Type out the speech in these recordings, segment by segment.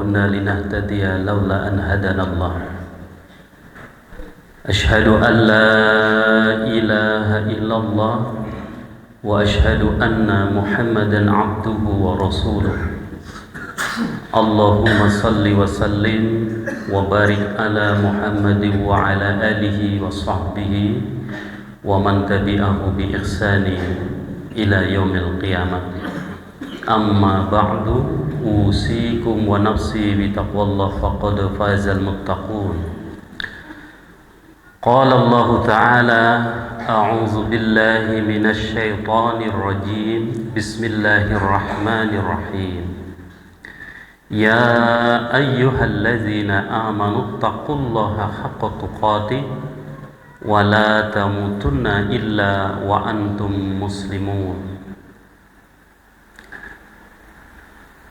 كنا لنهتدي لولا أن هدانا الله أشهد أن لا إله إلا الله وأشهد أن محمدا عبده ورسوله اللهم صل وسلم وبارك على محمد وعلى آله وصحبه ومن تبعه بإحسان إلى يوم القيامة أما بعد أوصيكم ونفسي بتقوى الله فقد فاز المتقون قال الله تعالى أعوذ بالله من الشيطان الرجيم بسم الله الرحمن الرحيم يا أيها الذين آمنوا اتقوا الله حق تقاته ولا تموتن إلا وأنتم مسلمون.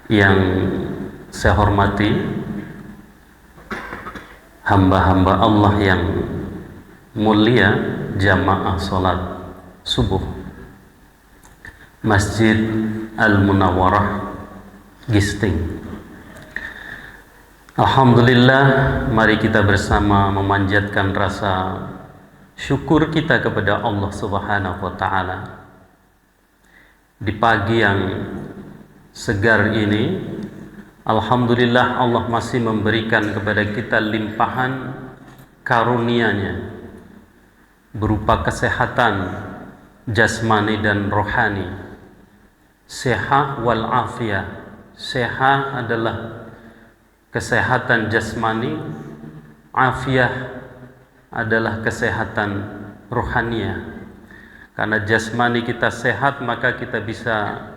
Yang saya hormati hamba-hamba Allah yang mulia, jamaah salat subuh Masjid Al-Munawwarah Gisting. Alhamdulillah, mari kita bersama memanjatkan rasa syukur kita kepada Allah Subhanahu wa taala. Di pagi yang segar ini, alhamdulillah Allah masih memberikan kepada kita limpahan karunia-Nya berupa kesehatan jasmani dan rohani. Sehat wal afiyah. Sehat adalah kesehatan jasmani, afiyah adalah kesehatan rohaniah. Karena jasmani kita sehat, maka kita bisa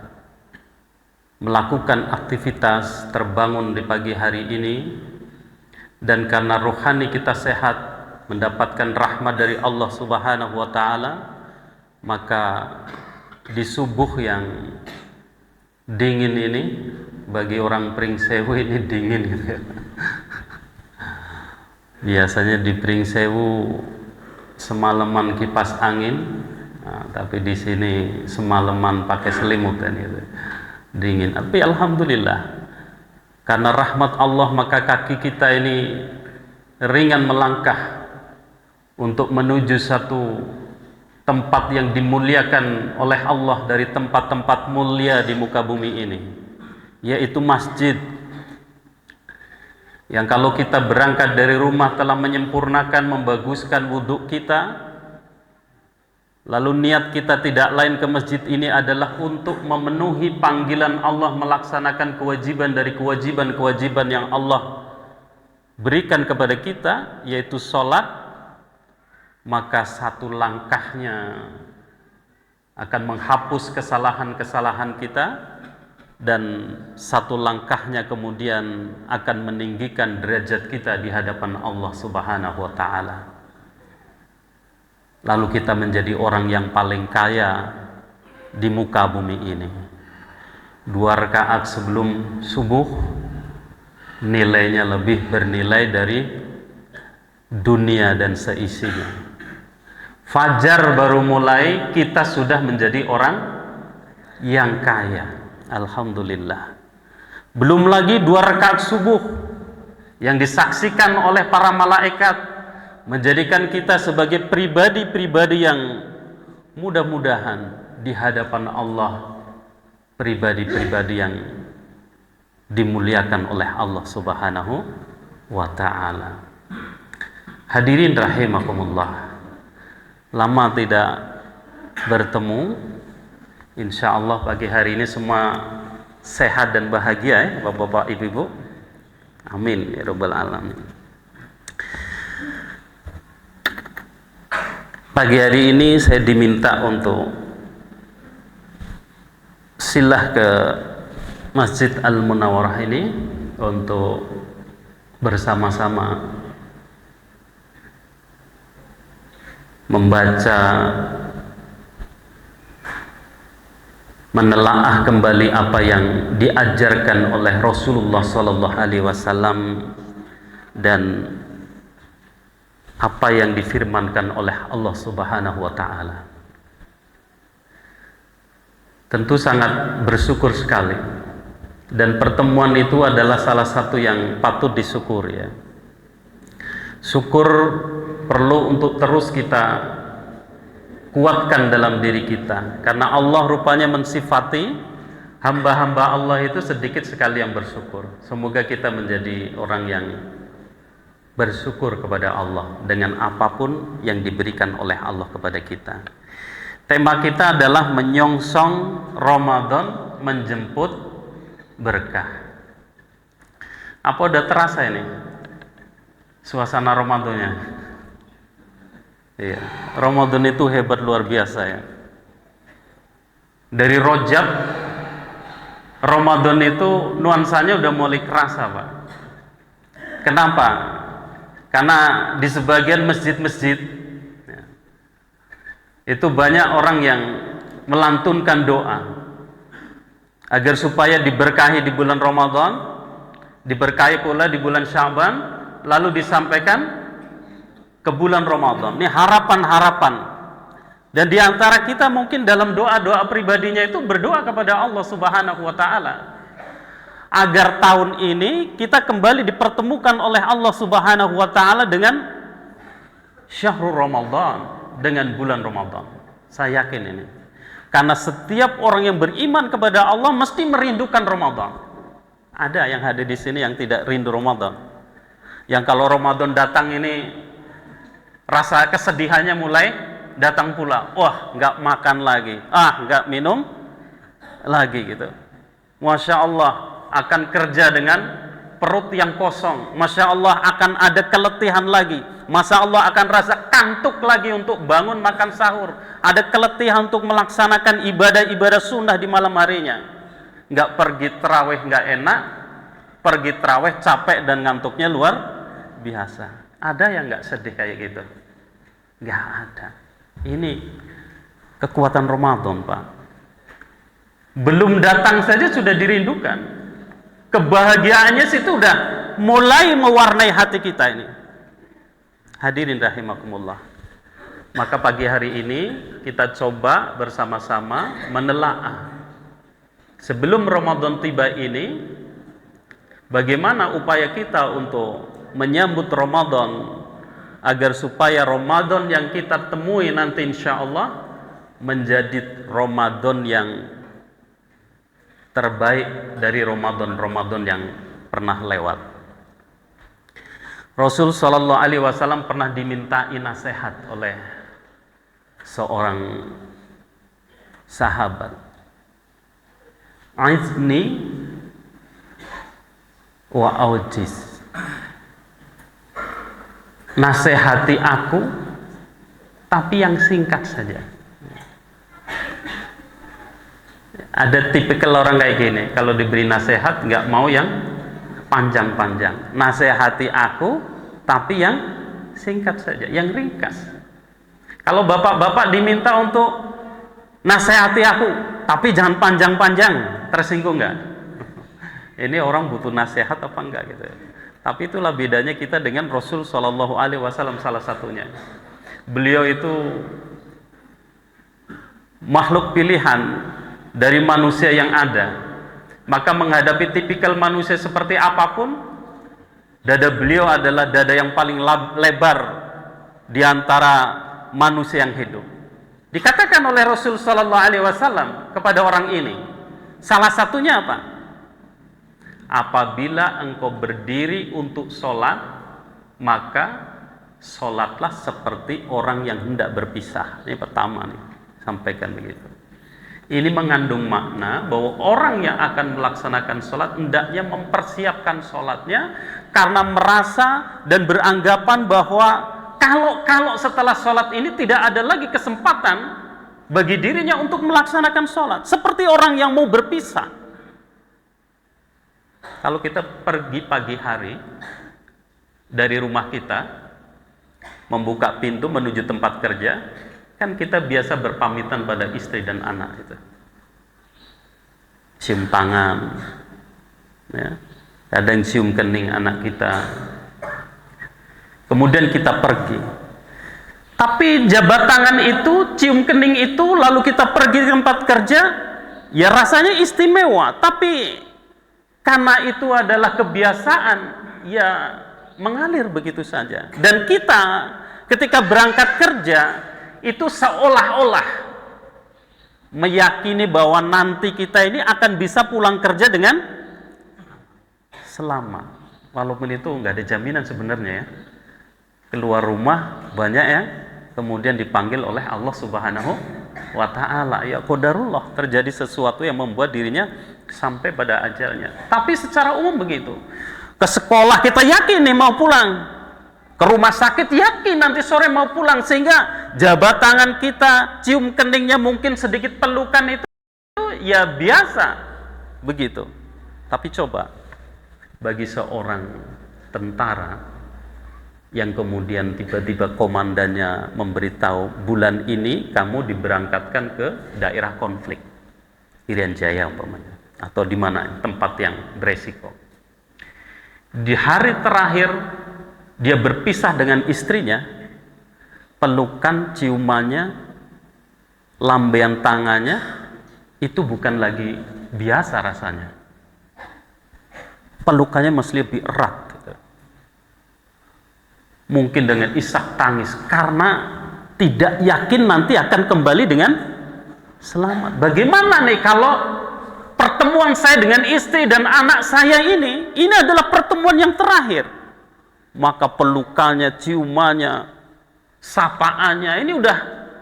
melakukan aktivitas, terbangun di pagi hari ini. Dan karena rohani kita sehat, mendapatkan rahmat dari Allah Subhanahu wa taala, maka di subuh yang dingin ini, bagi orang Pringsewu ini dingin gitu ya. Biasanya di Pringsewu semalaman kipas angin, nah, tapi di sini semalaman pakai selimut kan gitu. Dingin. Tapi alhamdulillah, karena rahmat Allah maka kaki kita ini ringan melangkah untuk menuju satu tempat yang dimuliakan oleh Allah dari tempat-tempat mulia di muka bumi ini, yaitu masjid. Yang kalau kita berangkat dari rumah telah menyempurnakan, membaguskan wudhu kita, lalu niat kita tidak lain ke masjid ini adalah untuk memenuhi panggilan Allah, melaksanakan kewajiban dari kewajiban-kewajiban yang Allah berikan kepada kita, yaitu sholat, maka satu langkahnya akan menghapus kesalahan-kesalahan kita, dan satu langkahnya kemudian akan meninggikan derajat kita di hadapan Allah Subhanahu wa taala. Lalu kita menjadi orang yang paling kaya di muka bumi ini. 2 rakaat sebelum subuh nilainya lebih bernilai dari dunia dan seisinya. Fajar baru mulai, kita sudah menjadi orang yang kaya. Alhamdulillah. Belum lagi 2 rakaat subuh yang disaksikan oleh para malaikat, menjadikan kita sebagai pribadi-pribadi yang mudah-mudahan di hadapan Allah, pribadi-pribadi yang dimuliakan oleh Allah Subhanahu wa ta'ala. Hadirin rahimakumullah, lama tidak bertemu. Insya Allah pagi hari ini semua sehat dan bahagia ya Bapak-bapak, Ibu-ibu. Amin ya rabbal alamin. Pagi hari ini saya diminta untuk silah ke Masjid Al-Munawwarah ini untuk bersama-sama membaca, menelaah kembali apa yang diajarkan oleh Rasulullah Sallallahu Alaihi Wasallam dan apa yang difirmankan oleh Allah Subhanahu wa taala. Tentu sangat bersyukur sekali Dan pertemuan itu adalah salah satu yang patut disyukuri ya. Syukur perlu untuk terus kita kuatkan dalam diri kita, karena Allah rupanya mensifati hamba-hamba Allah itu sedikit sekali yang bersyukur. Semoga kita menjadi orang yang bersyukur kepada Allah dengan apapun yang diberikan oleh Allah kepada kita. Tema kita adalah menyongsong Ramadan, menjemput berkah. Apa udah terasa ini suasana Ramadannya? Iya, Ramadan itu hebat luar biasa ya. Dari Rajab, Ramadan itu nuansanya udah mulai kerasa, Pak. Kenapa? Karena di sebagian masjid-masjid ya, itu banyak orang yang melantunkan doa agar supaya diberkahi di bulan Ramadan, diberkahi pula di bulan Sya'ban, lalu disampaikan ke bulan Ramadan. Ini harapan-harapan. Dan di antara kita mungkin dalam doa-doa pribadinya itu berdoa kepada Allah Subhanahu wa taala agar tahun ini kita kembali dipertemukan oleh Allah Subhanahu wa taala dengan Syahrul Ramadan, dengan bulan Ramadan. Saya yakin ini. Karena setiap orang yang beriman kepada Allah mesti merindukan Ramadan. Ada yang hadir di sini yang tidak rindu Ramadan. Yang kalau Ramadan datang ini rasa kesedihannya mulai datang pula. Wah, nggak makan lagi. Nggak minum lagi gitu. Masya Allah akan kerja dengan perut yang kosong. Masya Allah akan ada keletihan lagi. Masya Allah akan rasa kantuk lagi untuk bangun makan sahur. Ada keletihan untuk melaksanakan ibadah-ibadah sunnah di malam harinya. Nggak pergi terawih nggak enak, pergi terawih capek dan ngantuknya luar biasa. Ada yang nggak sedih kayak gitu? Nggak ada. Ini kekuatan Ramadan, Pak. Belum datang saja sudah dirindukan. Kebahagiaannya situ udah mulai mewarnai hati kita ini. Hadirin rahimakumullah. Maka pagi hari ini kita coba bersama-sama menelaah sebelum Ramadan tiba ini, bagaimana upaya kita untuk menyambut Ramadan agar supaya Ramadan yang kita temui nanti insya Allah menjadi Ramadan yang terbaik dari Ramadan-Ramadan yang pernah lewat. Rasul Shallallahu Alaihi Wasallam pernah dimintai nasihat oleh seorang sahabat. Aizni wa aujiz. Nasihati aku, tapi yang singkat saja. Ada tipikal orang kayak gini, kalau diberi nasihat nggak mau yang panjang-panjang. Nasihati aku, tapi yang singkat saja, yang ringkas. Kalau bapak-bapak diminta untuk nasihati aku, tapi jangan panjang-panjang, tersinggung nggak? Ini orang butuh nasihat apa enggak gitu ya. Tapi itulah bedanya kita dengan Rasul Shallallahu Alaihi Wasallam salah satunya. Beliau itu makhluk pilihan dari manusia yang ada. Maka menghadapi tipikal manusia seperti apapun, dada beliau adalah dada yang paling lebar di antara manusia yang hidup. Dikatakan oleh Rasul Shallallahu Alaihi Wasallam kepada orang ini, salah satunya apa? Apabila engkau berdiri untuk sholat, maka sholatlah seperti orang yang hendak berpisah. Ini pertama nih, sampaikan begitu. Ini mengandung makna bahwa orang yang akan melaksanakan sholat hendaknya mempersiapkan sholatnya karena merasa dan beranggapan bahwa kalau setelah sholat ini tidak ada lagi kesempatan bagi dirinya untuk melaksanakan sholat, seperti orang yang mau berpisah. Kalau kita pergi pagi hari dari rumah kita, membuka pintu menuju tempat kerja, kan kita biasa berpamitan pada istri dan anak itu. Cium tangan, ya. Kadang cium kening anak kita. Kemudian kita pergi. Tapi jabat tangan itu, cium kening itu, lalu kita pergi ke tempat kerja, ya rasanya istimewa. Tapi karena itu adalah kebiasaan, ya mengalir begitu saja. Dan kita ketika berangkat kerja itu seolah-olah meyakini bahwa nanti kita ini akan bisa pulang kerja dengan selamat. Walaupun itu nggak ada jaminan sebenarnya ya. Keluar rumah banyak yang kemudian dipanggil oleh Allah Subhanahu wa ta'ala. Ya qadarullah, terjadi sesuatu yang membuat dirinya sampai pada ajalnya. Tapi secara umum begitu. Ke sekolah kita yakin nih mau pulang, ke rumah sakit yakin nanti sore mau pulang, sehingga jabat tangan kita, cium keningnya, mungkin sedikit pelukan itu ya biasa begitu. Tapi coba bagi seorang tentara yang kemudian tiba-tiba komandannya memberitahu bulan ini kamu diberangkatkan ke daerah konflik, Irian Jaya umpamanya, atau di mana tempat yang beresiko. Di hari terakhir dia berpisah dengan istrinya, pelukan, ciumannya, lambaian tangannya itu bukan lagi biasa rasanya. Pelukannya mesti lebih erat. Mungkin dengan isak tangis karena tidak yakin nanti akan kembali dengan selamat. Bagaimana nih kalau pertemuan saya dengan istri dan anak saya ini adalah pertemuan yang terakhir? Maka pelukannya, ciumannya, sapaannya ini udah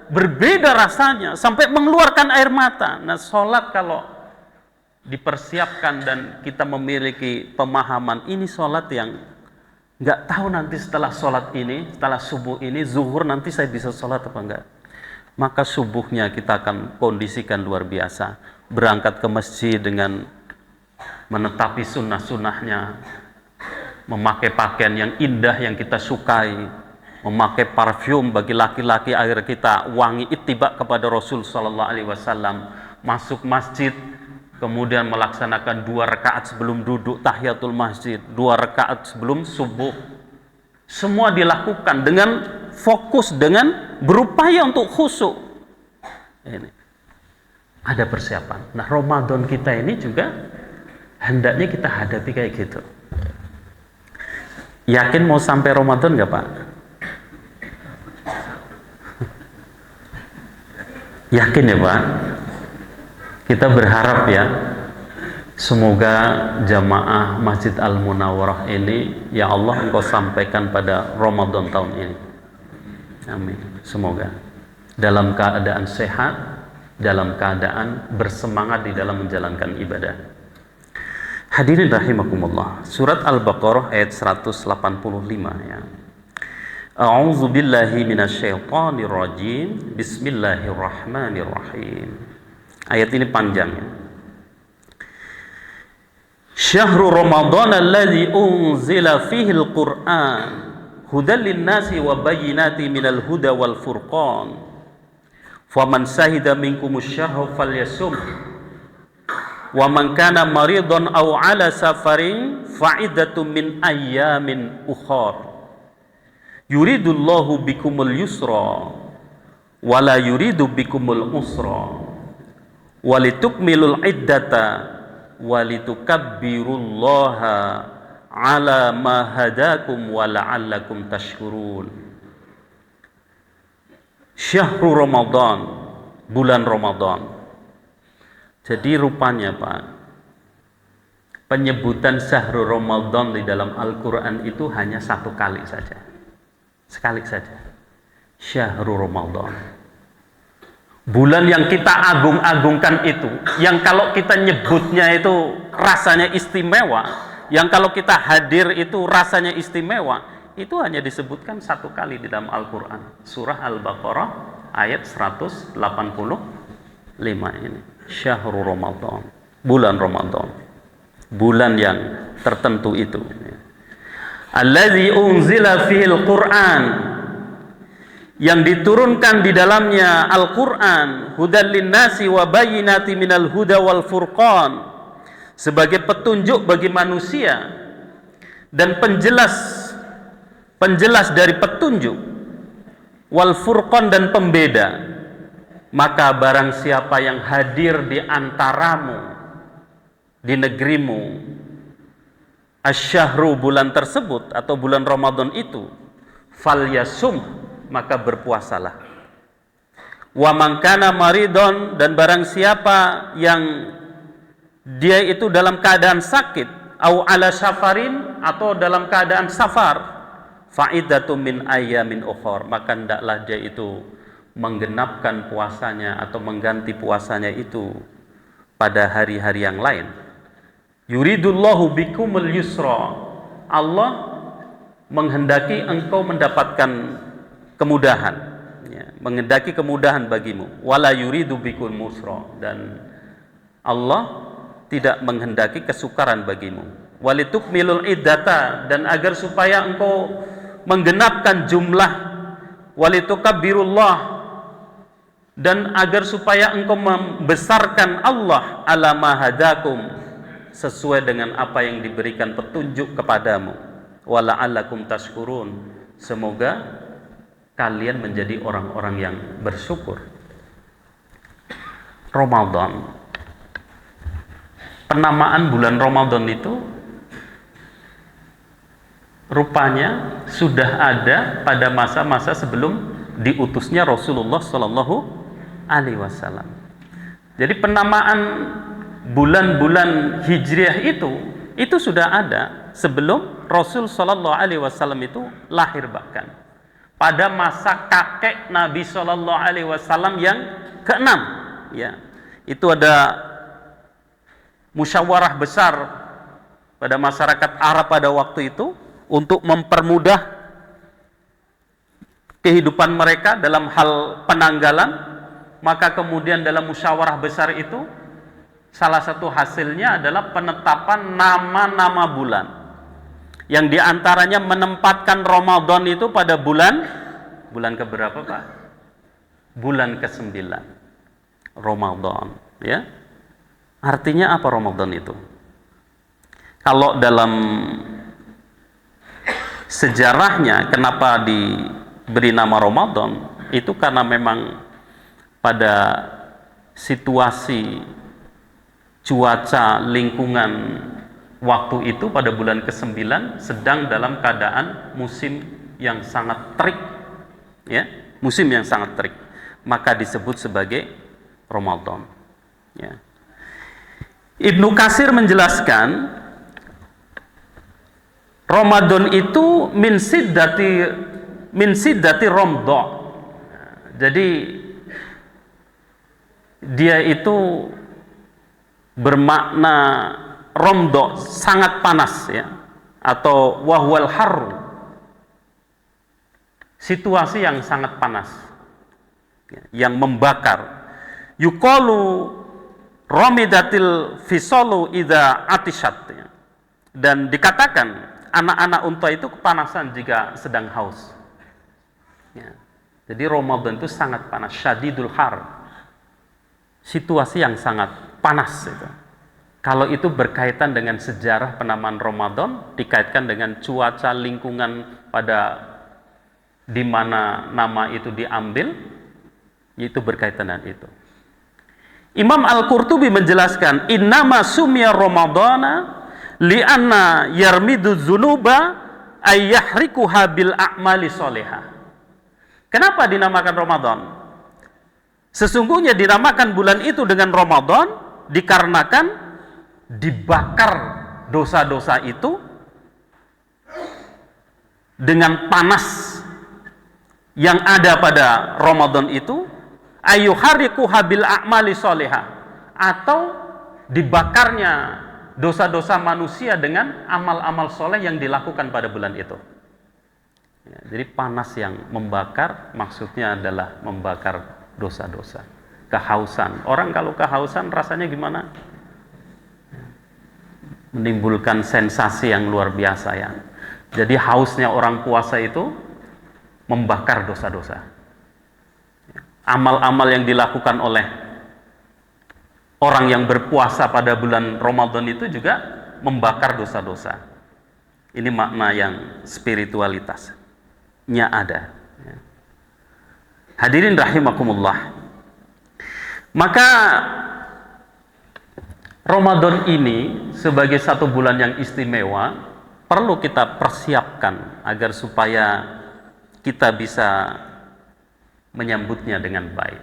berbeda rasanya sampai mengeluarkan air mata. Nah, sholat kalau dipersiapkan dan kita memiliki pemahaman ini sholat yang nggak tahu nanti setelah sholat ini, setelah subuh ini, zuhur nanti saya bisa sholat apa enggak, maka subuhnya kita akan kondisikan luar biasa, berangkat ke masjid dengan menetapi sunnah-sunnahnya, memakai pakaian yang indah yang kita sukai, memakai parfum bagi laki-laki agar kita wangi ittiba kepada Rasul sallallahu alaihi wasallam, masuk masjid kemudian melaksanakan 2 rakaat sebelum duduk tahiyatul masjid, 2 rakaat sebelum subuh. Semua dilakukan dengan fokus, dengan berupaya untuk khusyuk. Ini ada persiapan. Nah, Ramadan kita ini juga hendaknya kita hadapi kayak gitu. Yakin mau sampai Ramadan nggak Pak? Yakin ya Pak? Kita berharap ya, semoga jamaah Masjid Al-Munawwarah ini, ya Allah Engkau sampaikan pada Ramadan tahun ini. Amin. Semoga dalam keadaan sehat, dalam keadaan bersemangat di dalam menjalankan ibadah. Hadirin rahimakumullah. Surat Al-Baqarah ayat 185 ya. A'udzu billahi minasyaitonir rajim. Bismillahirrahmanirrahim. Ayat ini panjang ya. Syahrul Ramadan alladzi unzila fihi al-Qur'an hudan lin-nasi wa bayyinatin minal huda wal furqan. Faman shahida minkumus syahra falyasum. Wa man kana maridan aw ala safarin fa'idatun min ayyamin ukhar. Yuridullahu bikumul yusra wa la yuridu bikumul usra. Walitukmilul iddata walitukabbirullaha ala ma hadakum wa la'allakum tashkurun. Syahrul Ramadan, bulan Ramadan. Jadi rupanya Pak, penyebutan syahrul Ramadan di dalam Al-Quran itu hanya 1 kali saja. Sekali saja. Syahrul Ramadan. Bulan yang kita agung-agungkan itu, yang kalau kita nyebutnya itu rasanya istimewa, yang kalau kita hadir itu rasanya istimewa, itu hanya disebutkan 1 kali di dalam Al-Quran. Surah Al-Baqarah ayat 185 ini. Syahrul Ramadan, bulan Ramadan, bulan yang tertentu itu. Allazi unzila fihil Qur'an, yang diturunkan di dalamnya Al-Quran, hudan linnasi wa bayyinati minal huda wal furqan, sebagai petunjuk bagi manusia dan penjelas dari petunjuk, wal furqan dan pembeda. Maka barang siapa yang hadir di antaramu, di negerimu, asyahru, bulan tersebut atau bulan Ramadan itu, falyasum, maka berpuasalah. Wa man kana maridon, dan barang siapa yang dia itu dalam keadaan sakit, au ala safarin, atau dalam keadaan safar, fa'idatum min ayyamin ukhor, maka hendaklah dia itu menggenapkan puasanya atau mengganti puasanya itu pada hari-hari yang lain. Yuridullahu bikumul yusra, Allah menghendaki engkau mendapatkan kemudahan, ya, menghendaki kemudahan bagimu. Wala yuridu bikum musra, dan Allah tidak menghendaki kesukaran bagimu. Walitukmilul iddata, dan agar supaya engkau menggenapkan jumlah. Walitukabbirullah, dan agar supaya engkau membesarkan Allah ala ma hadakum, sesuai dengan apa yang diberikan petunjuk kepadamu. Wala'allakum tashkurun, semoga kalian menjadi orang-orang yang bersyukur. Ramadan, penamaan bulan Ramadan itu rupanya sudah ada pada masa-masa sebelum diutusnya Rasulullah Shallallahu Alaihi Wasallam. Jadi penamaan bulan-bulan Hijriah itu sudah ada sebelum Rasul Shallallahu Alaihi Wasallam itu lahir, bahkan pada masa kakek Nabi Shallallahu Alaihi Wasallam yang keenam, ya, itu ada musyawarah besar pada masyarakat Arab pada waktu itu untuk mempermudah kehidupan mereka dalam hal penanggalan. Maka kemudian dalam musyawarah besar itu salah satu hasilnya adalah penetapan nama-nama bulan, yang diantaranya menempatkan Ramadan itu pada bulan keberapa, Pak? Bulan ke-9 Ramadan, ya. Artinya apa Ramadan itu? Kalau dalam sejarahnya kenapa diberi nama Ramadan, itu karena memang pada situasi cuaca lingkungan waktu itu pada bulan ke-9 sedang dalam keadaan musim yang sangat terik, ya, musim yang sangat terik, maka disebut sebagai Ramadan, ya. Ibnu Katsir menjelaskan Ramadan itu min siddati Ramdha. Jadi dia itu bermakna Ramdha, sangat panas, ya, atau wahwal harru, situasi yang sangat panas, ya, yang membakar. Yuqalu ramidatil fisalu idza atishat, ya. Dan dikatakan anak-anak unta itu kepanasan jika sedang haus, ya. Jadi Ramadan itu sangat panas, syadidul har, situasi yang sangat panas itu. Kalau itu berkaitan dengan sejarah penamaan Ramadan, dikaitkan dengan cuaca lingkungan pada di mana nama itu diambil, itu berkaitan dengan itu. Imam Al-Qurtubi menjelaskan, innama sumya Ramadana li'anna yarmidu dzunuba ayyahrikuha bil a'mali sholihah. Kenapa dinamakan Ramadan? Sesungguhnya dinamakan bulan itu dengan Ramadan dikarenakan dibakar dosa-dosa itu dengan panas yang ada pada Ramadan itu, ayyuhariquha bil a'mali sholihah, atau dibakarnya dosa-dosa manusia dengan amal-amal soleh yang dilakukan pada bulan itu. Ya, jadi panas yang membakar maksudnya adalah membakar dosa-dosa. Kehausan, orang kalau kehausan rasanya gimana? Menimbulkan sensasi yang luar biasa, ya. Jadi hausnya orang puasa itu membakar dosa-dosa. Amal-amal yang dilakukan oleh orang yang berpuasa pada bulan Ramadan itu juga membakar dosa-dosa. Ini makna yang spiritualitasnya ada. Hadirin rahimakumullah. Maka Ramadan ini sebagai satu bulan yang istimewa perlu kita persiapkan agar supaya kita bisa menyambutnya dengan baik.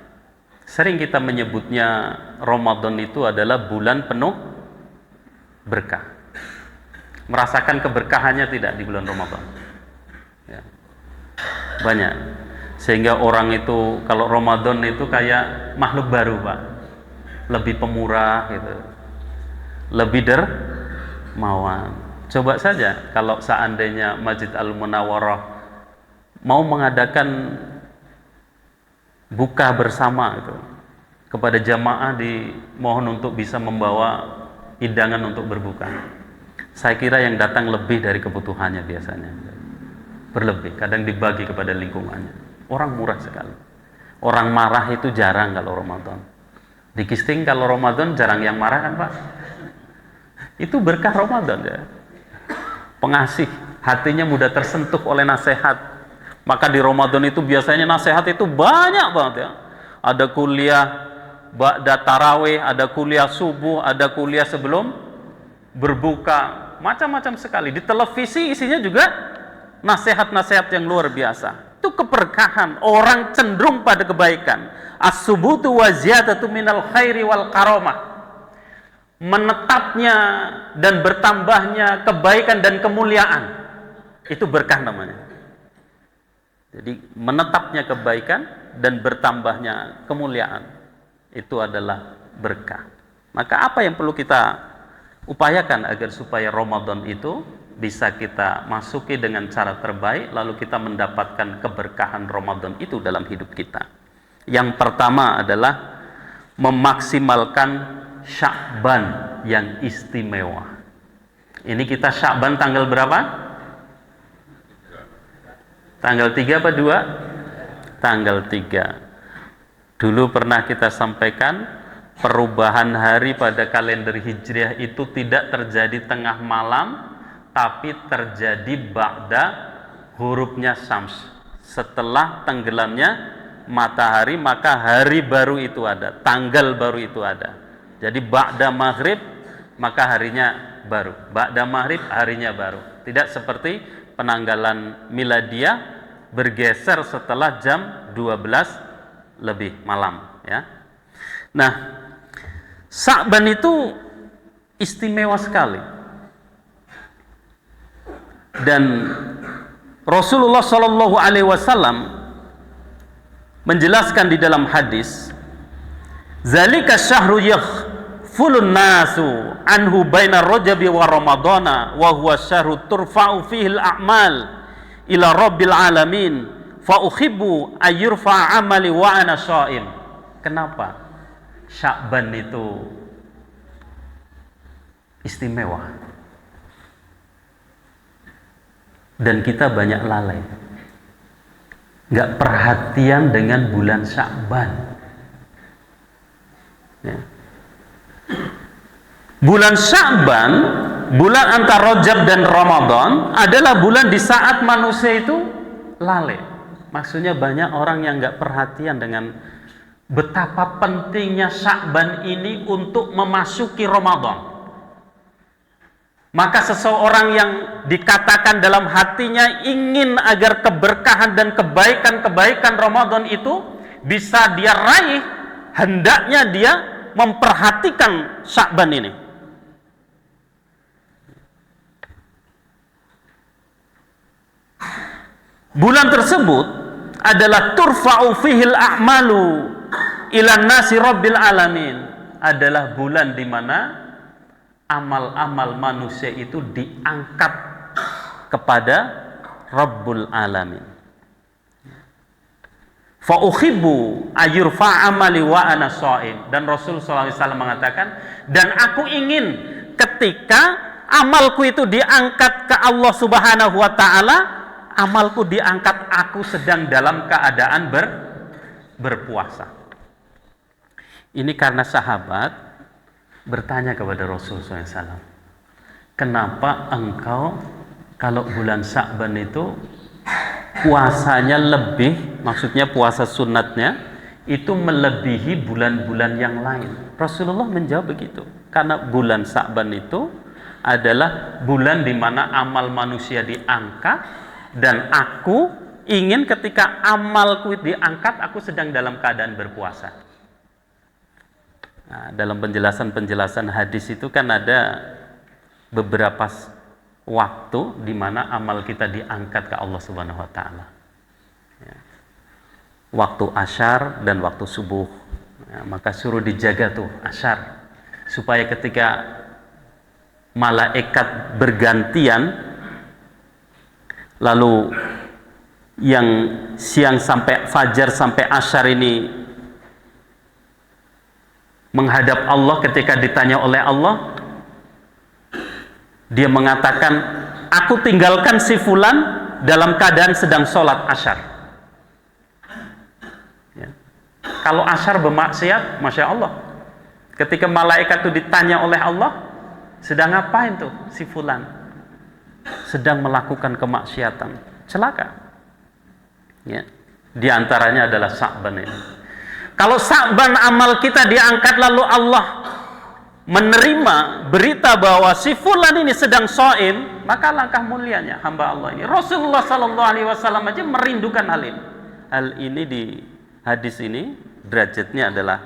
Sering kita menyebutnya Ramadan itu adalah bulan penuh berkah. Merasakan keberkahannya tidak di bulan Ramadan? Ya. Banyak. Sehingga orang itu kalau Ramadan itu kayak makhluk baru, Pak. Lebih pemurah gitu. Lebih dermawan. Coba saja kalau seandainya Masjid Al-Munawwarah mau mengadakan buka bersama itu kepada jamaah, dimohon untuk bisa membawa hidangan untuk berbuka. Saya kira yang datang lebih dari kebutuhannya biasanya, berlebih, kadang dibagi kepada lingkungannya. Orang murah sekali. Orang marah itu jarang kalau Ramadan. Di Kisting kalau Ramadan jarang yang marah kan, Pak? Itu berkah Ramadan ya. Pengasih, hatinya mudah tersentuh oleh nasihat. Maka di Ramadan itu biasanya nasihat itu banyak banget ya. Ada kuliah ba'da tarawih, ada kuliah subuh, ada kuliah sebelum berbuka, macam-macam sekali. Di televisi isinya juga nasihat-nasihat yang luar biasa. Itu keberkahan, orang cenderung pada kebaikan. As-subutu wa ziyadatu minal khairi wal karamah. Menetapnya dan bertambahnya kebaikan dan kemuliaan, itu berkah namanya. Jadi menetapnya kebaikan dan bertambahnya kemuliaan, itu adalah berkah. Maka apa yang perlu kita upayakan agar supaya Ramadan itu bisa kita masuki dengan cara terbaik, lalu kita mendapatkan keberkahan Ramadan itu dalam hidup kita. Yang pertama adalah memaksimalkan Sya'ban yang istimewa. Ini kita Sya'ban tanggal berapa? Tanggal 3 apa 2? Tanggal 3. Dulu pernah kita sampaikan, perubahan hari pada kalender Hijriah itu tidak terjadi tengah malam, tapi terjadi ba'da hurufnya syams. Setelah tenggelamnya matahari, maka hari baru itu ada, tanggal baru itu ada. Jadi ba'da maghrib, maka harinya baru. Ba'da maghrib, harinya baru. Tidak seperti penanggalan miladiah bergeser setelah jam 12 lebih malam ya. Nah, Sya'ban itu istimewa sekali. Dan Rasulullah Shallallahu alaihi wasallam menjelaskan di dalam hadis, "Zalika syahru yaghfulun nasu anhu baina Rajabi wa Ramadana wa huwa syahru turfa'u fihi al-a'mal ila rabbil alamin fa uhibbu ayyurfa amali wa ana sha'im." Kenapa Sya'ban itu istimewa dan kita banyak lalai, nggak perhatian dengan bulan Sya'ban ya. Bulan Sya'ban, bulan antara Rajab dan Ramadan, adalah bulan di saat manusia itu lalai. Maksudnya banyak orang yang nggak perhatian dengan betapa pentingnya Sya'ban ini untuk memasuki Ramadan. Maka seseorang yang dikatakan dalam hatinya ingin agar keberkahan dan kebaikan-kebaikan Ramadan itu bisa dia raih, hendaknya dia memperhatikan Sya'ban ini. Bulan tersebut adalah turfa'u fihil a'malu ilan nasi rabbil alamin, adalah bulan di mana amal-amal manusia itu diangkat kepada Rabbul Alamin. Fa uhibbu ayurfa amali wa ana sha'im. Dan Rasul SAW mengatakan, dan aku ingin ketika amalku itu diangkat ke Allah Subhanahu wa ta'ala, amalku diangkat aku sedang dalam keadaan berpuasa. Ini karena sahabat bertanya kepada Rasulullah SAW, kenapa engkau kalau bulan Sya'ban itu puasanya lebih, maksudnya puasa sunatnya itu melebihi bulan-bulan yang lain? Rasulullah menjawab begitu, karena bulan Sya'ban itu adalah bulan di mana amal manusia diangkat, dan aku ingin ketika amalku diangkat, aku sedang dalam keadaan berpuasa. Nah, dalam penjelasan hadis itu kan ada beberapa waktu di mana amal kita diangkat ke Allah Subhanahu wa taala. Ya. Waktu asyar dan waktu subuh. Ya, maka suruh dijaga tuh asyar, supaya ketika malaikat bergantian, lalu yang siang sampai fajar sampai asyar ini menghadap Allah, ketika ditanya oleh Allah, dia mengatakan, aku tinggalkan si fulan dalam keadaan sedang sholat asyar. Ya. Kalau asyar bermaksiat, Masya Allah, ketika malaikat itu ditanya oleh Allah, sedang ngapain tuh si fulan? Sedang melakukan kemaksiatan, celaka. Ya. Di antaranya adalah Sya'ban ini. Kalau Sya'ban amal kita diangkat, lalu Allah menerima berita bahwa si fulan ini sedang shaim, maka langkah mulianya hamba Allah ini. Rasulullah sallallahu alaihi wasallam aja merindukan hal ini. Hal ini di hadis ini derajatnya adalah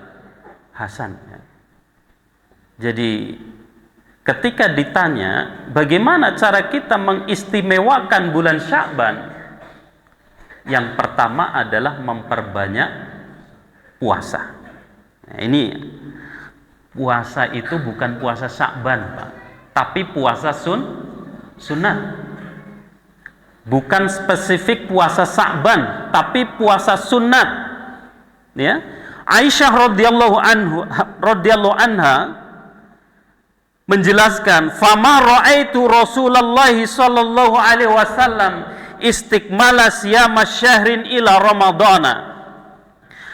hasan. Ya. Jadi ketika ditanya bagaimana cara kita mengistimewakan bulan Sya'ban, yang pertama adalah memperbanyak puasa. Nah, ini puasa itu bukan puasa Sya'ban, Pak, tapi puasa sunat. Bukan spesifik puasa Sya'ban, tapi puasa sunat. Ya. Aisyah radhiyallahu anha menjelaskan, fama ra'aitu Rasulullah sallallahu alaihi wasallam istikmala siyama syahrin ila ramadhana.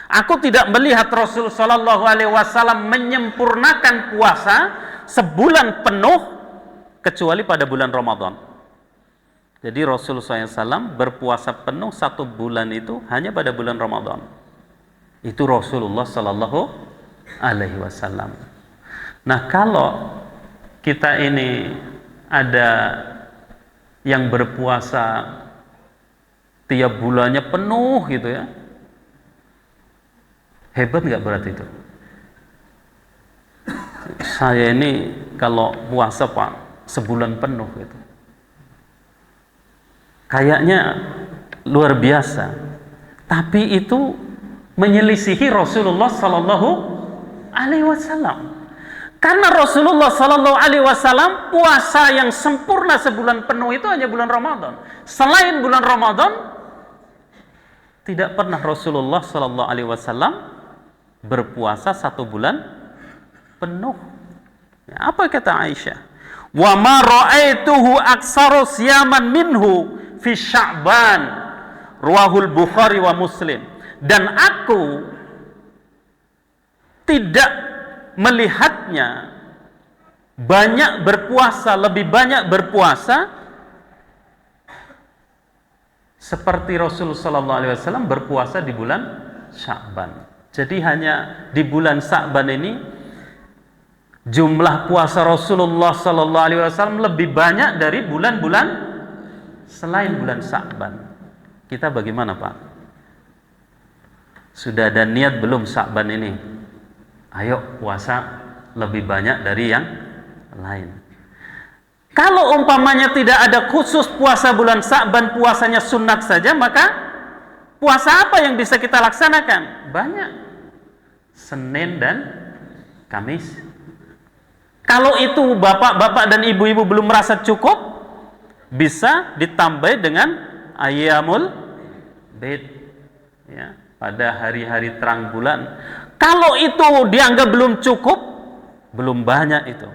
Aku tidak melihat Rasul sallallahu alaihi wasallam menyempurnakan puasa sebulan penuh kecuali pada bulan Ramadan. Jadi Rasul SAW berpuasa penuh 1 bulan itu hanya pada bulan Ramadan. Itu Rasulullah sallallahu alaihi wasallam. Nah, kalau kita ini ada yang berpuasa tiap bulannya penuh gitu ya, hebat nggak berarti itu? Saya ini kalau puasa Pak sebulan penuh gitu, kayaknya luar biasa. Tapi itu menyelisihi Rasulullah Sallallahu Alaihi Wasallam. Karena Rasulullah Sallallahu Alaihi Wasallam puasa yang sempurna sebulan penuh itu hanya bulan Ramadan. Selain bulan Ramadan, tidak pernah Rasulullah Sallallahu Alaihi Wasallam berpuasa 1 bulan penuh. Ya, apa kata Aisyah? Wa ma ra'aituhu aktsaru siyaman minhu fi Sya'ban. Ruwahul Bukhari wa Muslim. Dan aku tidak melihatnya banyak berpuasa, lebih banyak berpuasa seperti Rasul sallallahu alaihi wasallam berpuasa di bulan Sya'ban. Jadi hanya di bulan Sya'ban ini jumlah puasa Rasulullah sallallahu alaihi wasallam lebih banyak dari bulan-bulan selain bulan Sya'ban. Kita bagaimana, Pak? Sudah ada niat belum Sya'ban ini? Ayo puasa lebih banyak dari yang lain. Kalau umpamanya tidak ada khusus puasa bulan Sya'ban, puasanya sunat saja, maka puasa apa yang bisa kita laksanakan? Banyak. Senin dan Kamis. Kalau itu bapak-bapak dan ibu-ibu belum merasa cukup, bisa ditambah dengan ayyamul bid, ya, pada hari-hari terang bulan. Kalau itu dianggap belum cukup, belum banyak itu,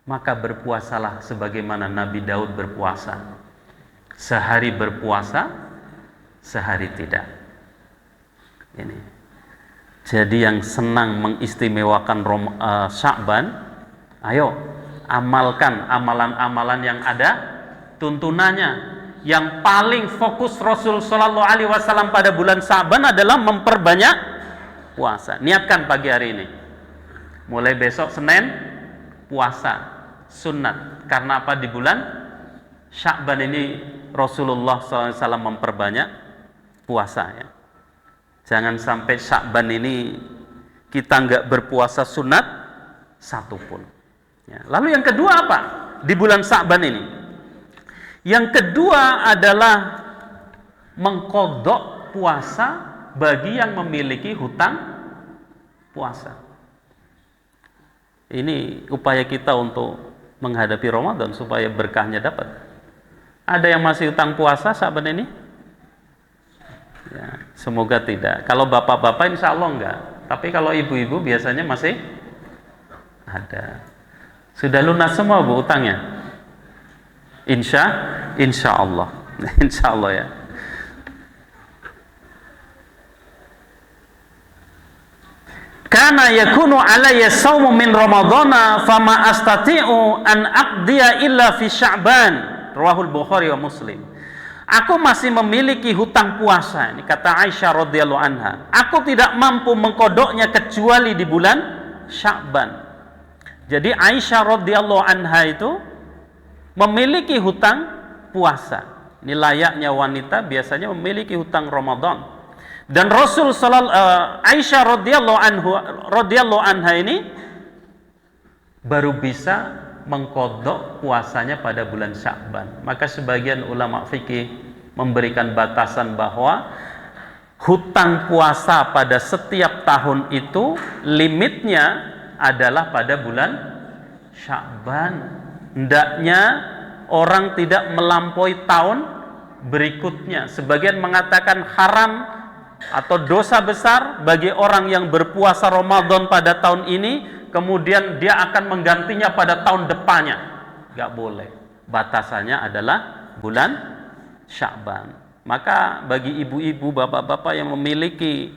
maka berpuasalah sebagaimana Nabi Daud berpuasa. Sehari berpuasa, sehari tidak. Ini. Jadi yang senang mengistimewakan Sya'ban, ayo amalkan amalan-amalan yang ada tuntunannya. Yang paling fokus Rasul sallallahu alaihi wasallam pada bulan Sya'ban adalah memperbanyak puasa. Niatkan pagi hari ini. Mulai besok Senin puasa. sunat. Karena apa? Di bulan Sya'ban ini Rasulullah SAW memperbanyak puasa ya. Jangan sampai Sya'ban ini kita nggak berpuasa sunat satupun ya. Lalu yang kedua apa di bulan Sya'ban ini? Yang kedua adalah mengqadha puasa bagi yang memiliki hutang puasa. Ini upaya kita untuk menghadapi Ramadan supaya berkahnya dapat. Ada yang masih hutang puasa Sya'ban ini? Ya, semoga tidak. Kalau bapak-bapak insya Allah enggak. Tapi kalau ibu-ibu biasanya masih ada. Sudah lunas semua bu utangnya? Insya Allah. Insya Allah ya. Kana yakunu alayya shaumu min ramadhana fama astati'u an aqdiya illa fi Sya'ban. Rawahul Bukhari wa Muslim. Aku masih memiliki hutang puasa. Ini kata Aisyah radhiyallahu anha. Aku tidak mampu mengkodoknya kecuali di bulan Sya'ban. Jadi Aisyah radhiyallahu anha itu memiliki hutang puasa. Ini layaknya wanita biasanya memiliki hutang Ramadan. Dan Rasul Aisyah radhiyallahu anha ini baru bisa mengqadha puasanya pada bulan Sya'ban. Maka sebagian ulama fikih memberikan batasan bahwa hutang puasa pada setiap tahun itu limitnya adalah pada bulan Sya'ban. Hendaknya orang tidak melampaui tahun berikutnya. Sebagian mengatakan haram atau dosa besar bagi orang yang berpuasa Ramadan pada tahun ini kemudian dia akan menggantinya pada tahun depannya. Gak boleh. Batasannya adalah bulan Sya'ban. Maka bagi ibu-ibu, bapak-bapak yang memiliki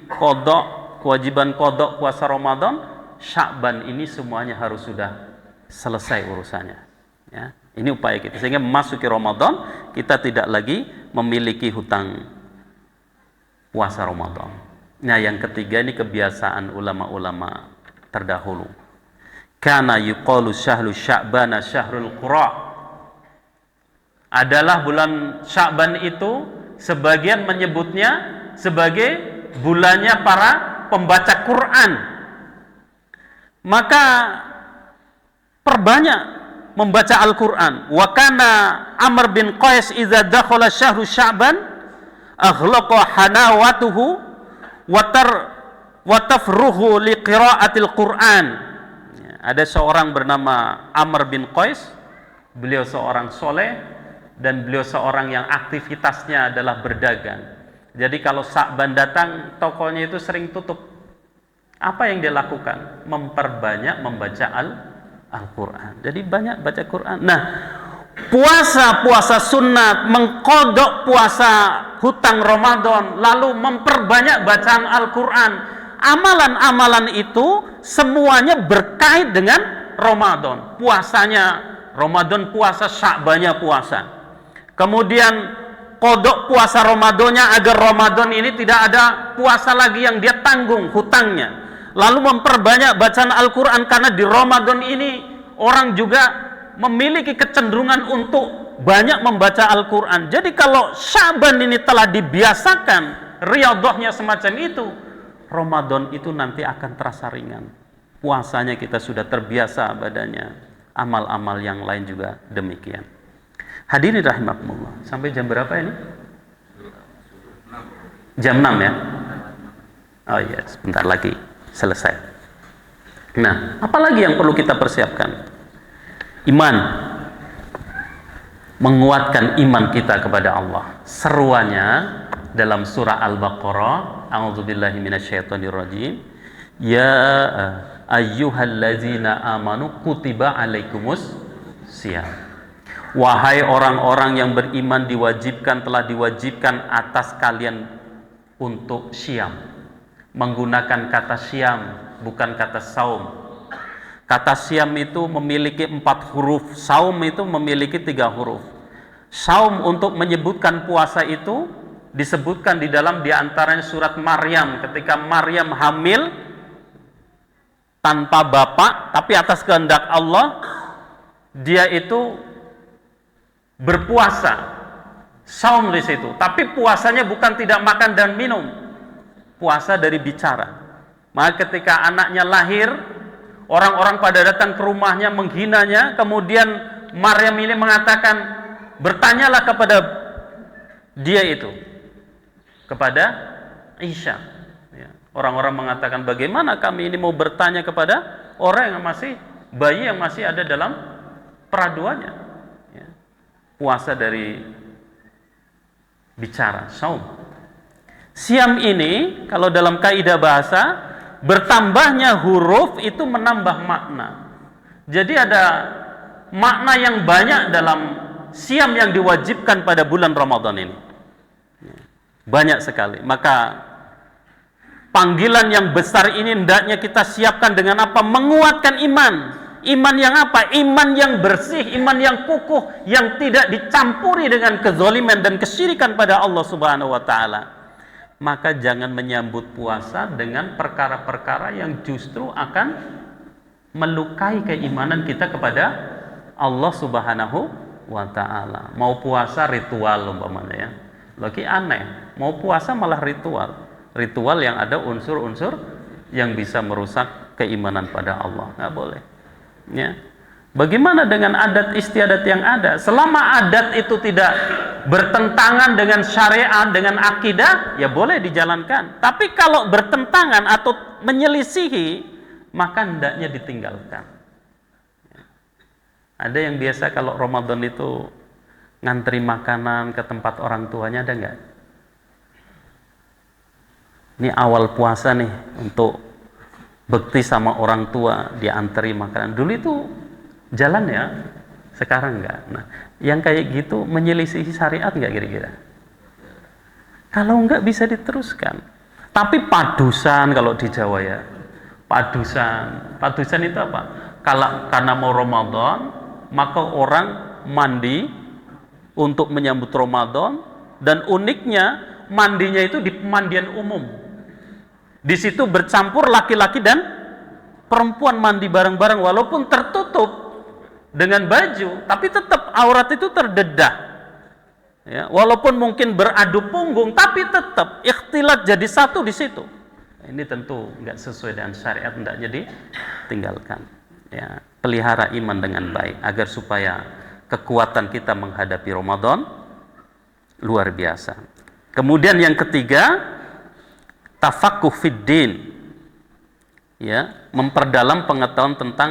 kewajiban qadha puasa Ramadan, Sya'ban ini semuanya harus sudah selesai urusannya ya. Ini upaya kita sehingga memasuki Ramadan kita tidak lagi memiliki hutang puasa Ramadan. Nah, yang ketiga ini kebiasaan ulama-ulama terdahulu. Kana yuqalu syahru Sya'bana syahrul qura. Adalah bulan Sya'ban itu sebagian menyebutnya sebagai bulannya para pembaca Quran. Maka perbanyak membaca Al-Quran. Wa kana Amr bin Qais idza dakhala syahru Sya'ban aghlaqa hanawatuhu wa tafruhu li qiraatil Quran. Ada seorang bernama Amr bin Qais, beliau seorang soleh dan beliau seorang yang aktivitasnya adalah berdagang. Jadi kalau Sya'ban datang, tokonya itu sering tutup. Apa yang dia lakukan? Memperbanyak membaca Al-Quran. Jadi banyak baca Quran. Nah, puasa sunat, mengqadha puasa hutang Ramadan, lalu memperbanyak bacaan Al-Quran. Amalan-amalan itu semuanya berkait dengan Ramadan. Puasanya Ramadan puasa, Sya'bannya puasa. Kemudian qadha puasa Ramadannya agar Ramadan ini tidak ada puasa lagi yang dia tanggung hutangnya. Lalu memperbanyak bacaan Al-Quran karena di Ramadan ini orang juga memiliki kecenderungan untuk banyak membaca Al-Quran. Jadi kalau Sya'ban ini telah dibiasakan riyadhahnya semacam itu, Ramadan itu nanti akan terasa ringan. Puasanya kita sudah terbiasa badannya. Amal-amal yang lain juga demikian. Hadirin rahimakumullah. Sampai jam berapa ini? Jam 6 ya? Oh iya, sebentar lagi selesai. Nah, apalagi yang perlu kita persiapkan? Iman. Menguatkan iman kita kepada Allah. Seruannya dalam surah Al-Baqarah, a'udzubillahi minasyaitonirrajim. Ya ayyuhallazina amanu kutiba alaikumus syiyam. Wahai orang-orang yang beriman telah diwajibkan atas kalian untuk syiyam. Menggunakan kata syiyam, bukan kata saum. Kata syiyam itu memiliki 4 huruf, saum itu memiliki 3 huruf. Saum untuk menyebutkan puasa itu disebutkan di dalam diantaranya surat Maryam, ketika Maryam hamil tanpa bapak, tapi atas kehendak Allah dia itu berpuasa, saum di situ, tapi puasanya bukan tidak makan dan minum, puasa dari bicara. Maka ketika anaknya lahir, orang-orang pada datang ke rumahnya menghinanya, kemudian Maryam ini mengatakan, bertanyalah kepada dia itu, kepada Isa. Ya. Orang-orang mengatakan, bagaimana kami ini mau bertanya kepada orang yang masih bayi yang masih ada dalam peraduannya. Ya. Puasa dari bicara, saum. Siam ini kalau dalam kaidah bahasa, bertambahnya huruf itu menambah makna. Jadi ada makna yang banyak dalam siam yang diwajibkan pada bulan Ramadan ini. Banyak sekali. Maka panggilan yang besar ini hendaknya kita siapkan dengan apa? Menguatkan iman. Iman yang apa? Iman yang bersih, iman yang kukuh, yang tidak dicampuri dengan kezaliman dan kesyirikan pada Allah Subhanahu wa taala. Maka jangan menyambut puasa dengan perkara-perkara yang justru akan melukai keimanan kita kepada Allah Subhanahu wa taala. Mau puasa ritual umpamanya ya. Lagi aneh, mau puasa malah ritual. Ritual yang ada unsur-unsur yang bisa merusak keimanan pada Allah. Nggak boleh. Ya. Bagaimana dengan adat istiadat yang ada? Selama adat itu tidak bertentangan dengan syariat, dengan akidah, ya boleh dijalankan. Tapi kalau bertentangan atau menyelisihi, maka hendaknya ditinggalkan. Ada yang biasa kalau Ramadan itu ngantri makanan ke tempat orang tuanya, ada nggak? Ini awal puasa nih, untuk bekti sama orang tua, diantri makanan. Dulu itu jalan ya, sekarang enggak. Nah, yang kayak gitu menyelisihi syariat enggak kira-kira? Kalau enggak bisa diteruskan. Tapi padusan kalau di Jawa ya, padusan itu apa? Kalau karena mau Ramadan, maka orang mandi untuk menyambut Ramadan, dan uniknya mandinya itu di pemandian umum. Di situ bercampur laki-laki dan perempuan mandi bareng-bareng, walaupun tertutup dengan baju, tapi tetap aurat itu terdedah. Ya, walaupun mungkin beradu punggung, tapi tetap ikhtilat jadi satu di situ. Ini tentu nggak sesuai dengan syariat, tidak jadi tinggalkan. Ya, pelihara iman dengan baik agar supaya kekuatan kita menghadapi Ramadan luar biasa. Kemudian yang ketiga, tafaqquh fid din, ya, memperdalam pengetahuan tentang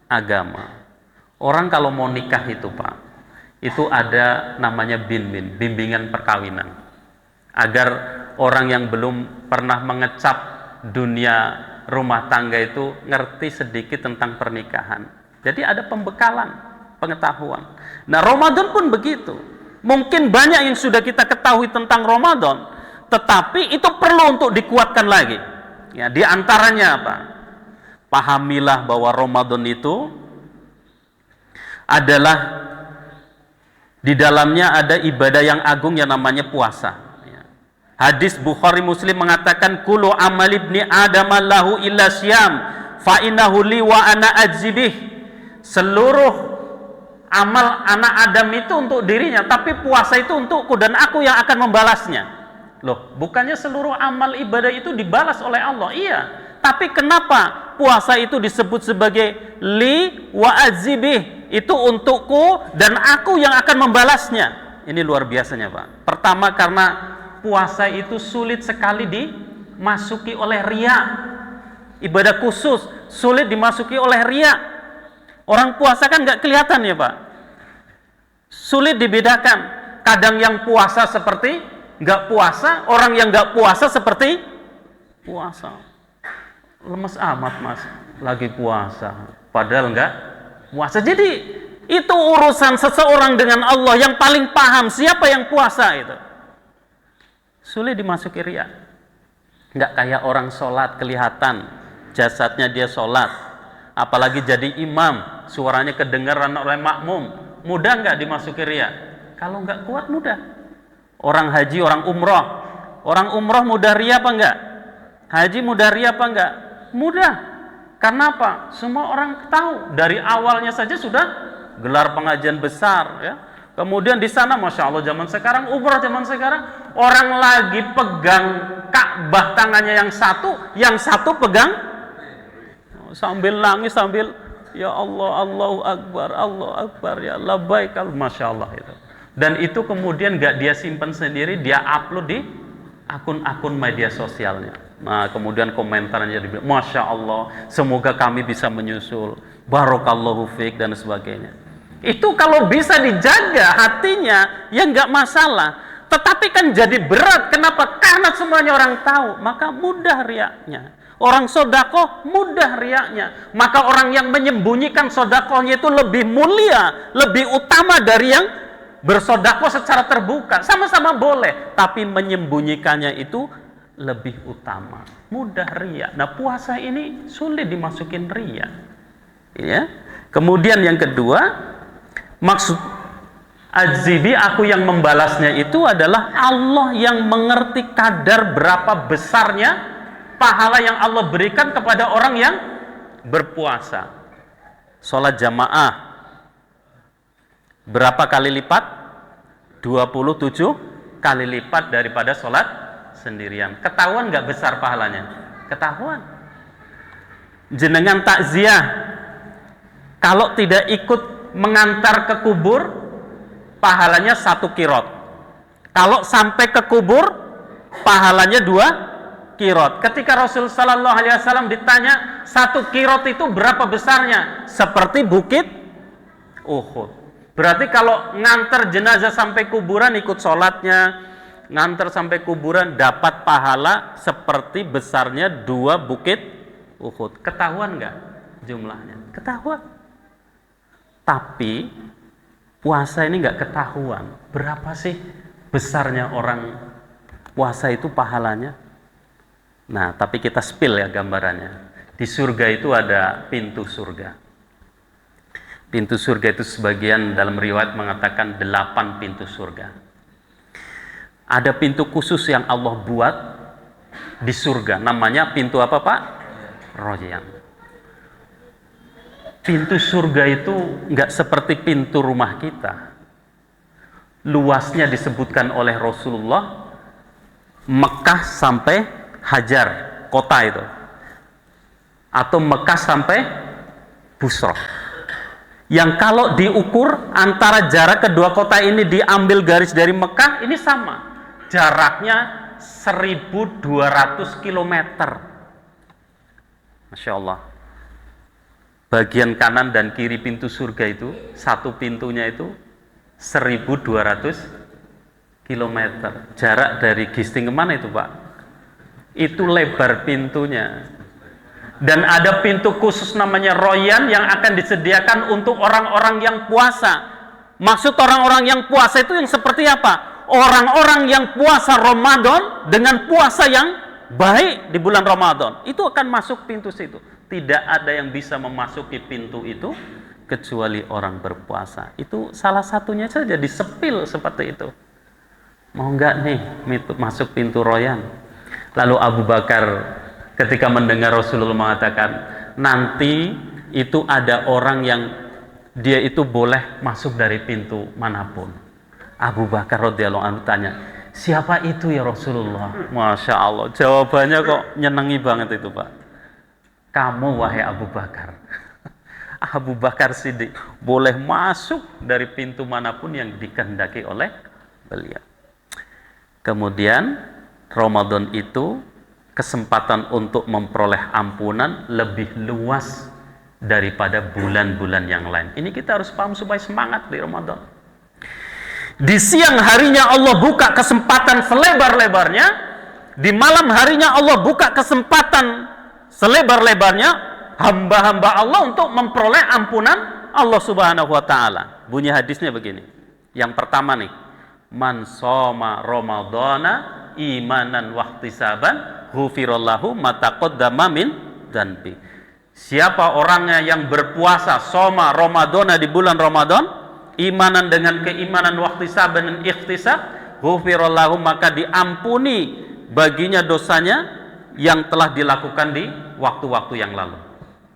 agama. Orang kalau mau nikah itu Pak, itu ada namanya bimbingan perkawinan, agar orang yang belum pernah mengecap dunia rumah tangga itu ngerti sedikit tentang pernikahan. Jadi ada pembekalan pengetahuan. Nah, Ramadan pun begitu. Mungkin banyak yang sudah kita ketahui tentang Ramadan, tetapi itu perlu untuk dikuatkan lagi. Ya, di antaranya apa? Pahamilah bahwa Ramadan itu adalah di dalamnya ada ibadah yang agung yang namanya puasa. Ya. Hadis Bukhari Muslim mengatakan, kullu amal ibni adam lahu illa syam fa innahu li wa ana ajzibih. Seluruh amal anak Adam itu untuk dirinya, tapi puasa itu untukku dan aku yang akan membalasnya. Loh, bukannya seluruh amal ibadah itu dibalas oleh Allah? Iya, tapi kenapa puasa itu disebut sebagai li wa azibih? Itu untukku dan aku yang akan membalasnya. Ini luar biasanya Pak. Pertama karena puasa itu sulit sekali dimasuki oleh riya. Ibadah khusus sulit dimasuki oleh riya. Orang puasa kan nggak kelihatan ya Pak. Sulit dibedakan. Kadang yang puasa seperti nggak puasa, orang yang nggak puasa seperti puasa. Lemes amat Mas, lagi puasa. Padahal nggak puasa. Jadi itu urusan seseorang dengan Allah yang paling paham siapa yang puasa itu. Sulit dimasuki riya. Nggak kayak orang sholat kelihatan jasadnya dia sholat. Apalagi jadi imam, suaranya kedengaran oleh makmum, mudah nggak dimasuki riya? Kalau nggak kuat mudah. Orang haji, orang umroh mudah riya apa enggak? Haji mudah riya apa enggak? Mudah. Karena apa? Semua orang tahu dari awalnya saja sudah gelar pengajian besar ya. Kemudian di sana Masya Allah zaman sekarang, umrah zaman sekarang, orang lagi pegang Ka'bah tangannya yang satu pegang sambil nangis, sambil ya Allah, Allahu Akbar, ya labbaik, Masya Allah itu. Dan itu kemudian gak dia simpan sendiri, dia upload di akun-akun media sosialnya. Nah kemudian komentarnya dibilang, Masya Allah, semoga kami bisa menyusul, Barakallahu fiik dan sebagainya. Itu kalau bisa dijaga hatinya, ya nggak masalah. Tetapi kan jadi berat. Kenapa? Karena semuanya orang tahu, maka mudah riaknya. Orang sodakoh mudah riaknya. Maka orang yang menyembunyikan sodakohnya itu lebih mulia, lebih utama dari yang bersodakoh secara terbuka. Sama-sama boleh, tapi menyembunyikannya itu lebih utama. Mudah riak. Nah puasa ini sulit dimasukin riak. Ya. Kemudian yang kedua, maksud azibi, aku yang membalasnya itu adalah Allah yang mengerti kadar berapa besarnya pahala yang Allah berikan kepada orang yang berpuasa. Sholat jamaah berapa kali lipat? 27 kali lipat daripada sholat sendirian. Ketahuan nggak besar pahalanya? Ketahuan. Jenengan takziah, kalau tidak ikut mengantar ke kubur, pahalanya 1 kirot. Kalau sampai ke kubur, pahalanya 2 kirot. Ketika Rasul Sallallahu Alaihi Wasallam ditanya 1 kirot itu berapa besarnya, seperti bukit Uhud. Berarti kalau ngantar jenazah sampai kuburan, ikut sholatnya, ngantar sampai kuburan, dapat pahala seperti besarnya 2 bukit Uhud. Ketahuan nggak jumlahnya? Ketahuan. Tapi puasa ini nggak ketahuan berapa sih besarnya orang puasa itu pahalanya. Nah tapi kita spill ya gambarannya. Di surga itu ada pintu surga. Pintu surga itu sebagian dalam riwayat mengatakan 8 pintu surga. Ada pintu khusus yang Allah buat di surga, namanya pintu apa Pak? Royan. Pintu surga itu nggak seperti pintu rumah kita. Luasnya disebutkan oleh Rasulullah, Mekah sampai Hajar, kota itu. Atau Mekah sampai Busra. Yang kalau diukur antara jarak kedua kota ini diambil garis dari Mekah, ini sama. Jaraknya 1.200 km. Masya Allah. Bagian kanan dan kiri pintu surga itu, satu pintunya itu 1.200 km. Jarak dari Gisting kemana itu Pak? Itu lebar pintunya. Dan ada pintu khusus namanya Royan yang akan disediakan untuk orang-orang yang puasa. Maksud orang-orang yang puasa itu yang seperti apa? Orang-orang yang puasa Ramadan dengan puasa yang baik di bulan Ramadan. Itu akan masuk pintu situ. Tidak ada yang bisa memasuki pintu itu kecuali orang berpuasa. Itu salah satunya saja disepil seperti itu. Mau enggak nih masuk pintu Royan? Lalu Abu Bakar ketika mendengar Rasulullah mengatakan, nanti itu ada orang yang dia itu boleh masuk dari pintu manapun. Abu Bakar radhiyallahu anhu tanya, siapa itu ya Rasulullah? Masya Allah, jawabannya kok nyenengi banget itu Pak. Kamu wahai Abu Bakar. Abu Bakar Siddiq boleh masuk dari pintu manapun yang dikehendaki oleh beliau. Kemudian Ramadan itu kesempatan untuk memperoleh ampunan lebih luas daripada bulan-bulan yang lain. Ini kita harus paham supaya semangat di Ramadan. Di siang harinya Allah buka kesempatan selebar-lebarnya, di malam harinya Allah buka kesempatan selebar-lebarnya hamba-hamba Allah untuk memperoleh ampunan Allah Subhanahu wa taala. Bunyi hadisnya begini. Yang pertama nih, man shoma ramadhana imanan wahtisaban ghufirallahu ma taqaddama min dzanbi. Siapa orangnya yang berpuasa shoma ramadhana di bulan Ramadan, imanan dengan keimanan wahtisaban dan ikhtisab, ghufirallahu maka diampuni baginya dosanya yang telah dilakukan di waktu-waktu yang lalu.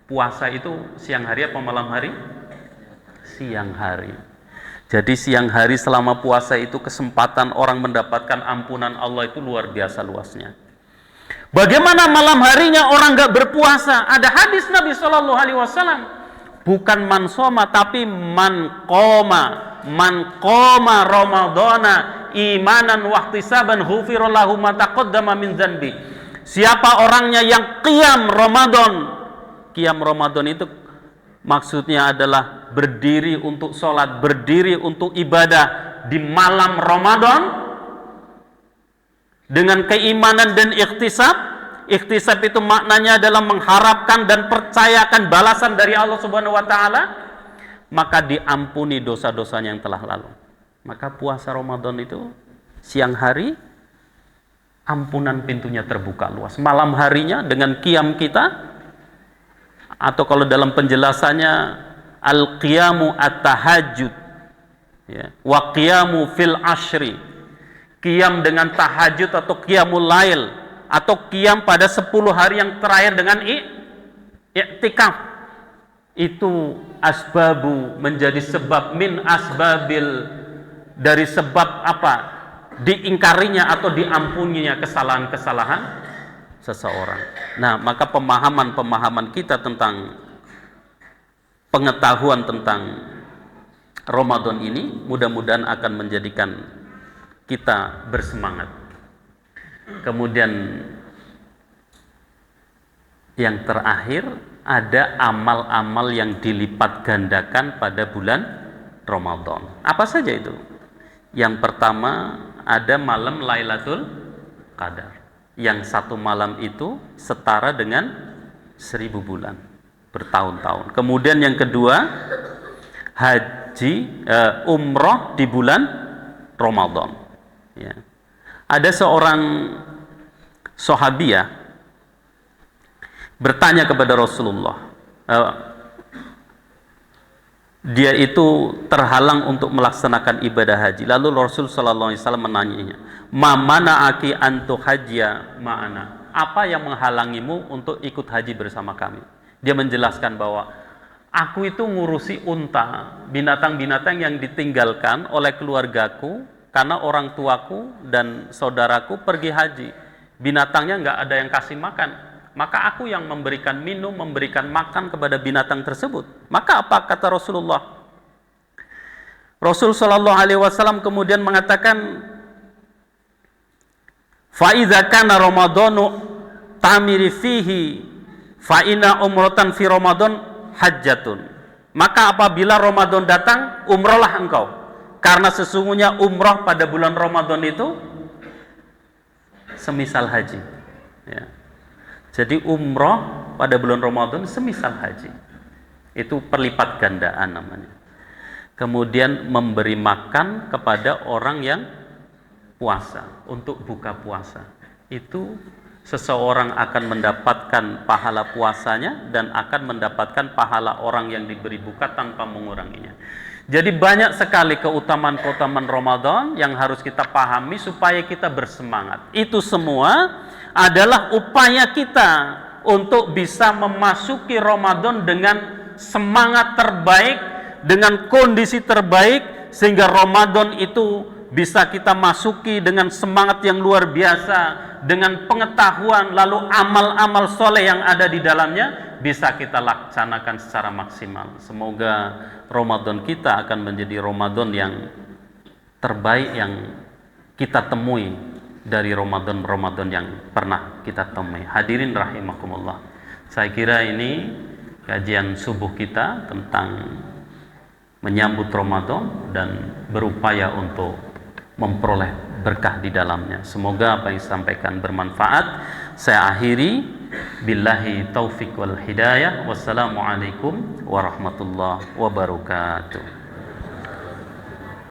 Puasa itu siang hari apa malam hari? siang hari. Jadi siang hari selama puasa itu kesempatan orang mendapatkan ampunan Allah itu luar biasa luasnya. Bagaimana malam harinya orang nggak berpuasa? Ada hadis Nabi Shallallahu Alaihi Wasallam, bukan man soma tapi man qoma Ramadana imanan wahtisaban ghufirallahu ma taqaddama min dzanbi. Siapa orangnya yang qiyam Ramadan? Qiyam Ramadan itu maksudnya adalah berdiri untuk sholat, berdiri untuk ibadah di malam Ramadan dengan keimanan dan ikhtisab. Ikhtisab itu maknanya adalah mengharapkan dan percayakan balasan dari Allah Subhanahu wa taala, maka diampuni dosa-dosanya yang telah lalu. Maka puasa Ramadan itu siang hari ampunan pintunya terbuka luas. Malam harinya dengan qiyam kita, atau kalau dalam penjelasannya al-qiyamu at-tahajjud, ya, wa qiyamu fil ashri, qiyam dengan tahajud atau qiyamul lail, atau qiyam pada 10 hari yang terakhir dengan i'tikaf. Itu asbabu, menjadi sebab min asbabil, dari sebab apa? Diingkarinya atau diampuninya kesalahan-kesalahan seseorang. Nah, maka pemahaman kita tentang pengetahuan tentang Ramadan ini mudah-mudahan akan menjadikan kita bersemangat. Kemudian yang terakhir, ada amal-amal yang dilipat gandakan pada bulan Ramadan. Apa saja itu? Yang pertama, ada malam Lailatul Qadar, yang satu malam itu setara dengan 1000 bulan bertahun-tahun. Kemudian yang kedua, umroh di bulan Ramadan, ya. Ada seorang sahabiah bertanya kepada Rasulullah, dia itu terhalang untuk melaksanakan ibadah haji. Lalu Rasul sallallahu alaihi wasallam menanyanya, "Ma mana'aki an tuhajja ma'ana?" Apa yang menghalangimu untuk ikut haji bersama kami? Dia menjelaskan bahwa aku itu ngurusi unta, binatang-binatang yang ditinggalkan oleh keluargaku karena orang tuaku dan saudaraku pergi haji. Binatangnya nggak ada yang kasih makan, maka aku yang memberikan minum, memberikan makan kepada binatang tersebut. Maka apa kata Rasulullah? Rasul sallallahu alaihi wasallam kemudian mengatakan, fa idza kana ramadhanu tamiri fihi fa inna umratan fi ramadan hajjatun. Maka apabila Ramadan datang, umrohlah engkau, karena sesungguhnya umroh pada bulan Ramadan itu semisal haji, ya. Jadi umroh pada bulan Ramadan semisal haji. Itu perlipat gandaan namanya. Kemudian memberi makan kepada orang yang puasa, untuk buka puasa. Itu seseorang akan mendapatkan pahala puasanya dan akan mendapatkan pahala orang yang diberi buka tanpa menguranginya. Jadi banyak sekali keutamaan-keutamaan Ramadan yang harus kita pahami supaya kita bersemangat. Itu semua adalah upaya kita untuk bisa memasuki Ramadan dengan semangat terbaik, dengan kondisi terbaik, sehingga Ramadan itu bisa kita masuki dengan semangat yang luar biasa, dengan pengetahuan, lalu amal-amal soleh yang ada di dalamnya bisa kita laksanakan secara maksimal. Semoga Ramadan kita akan menjadi Ramadan yang terbaik yang kita temui dari Ramadan-Ramadan yang pernah kita temui. Hadirin rahimakumullah. Saya kira ini kajian subuh kita tentang menyambut Ramadan dan berupaya untuk memperoleh berkah di dalamnya. Semoga apa yang disampaikan bermanfaat. Saya akhiri, billahi taufik wal hidayah. Wassalamualaikum warahmatullahi wabarakatuh.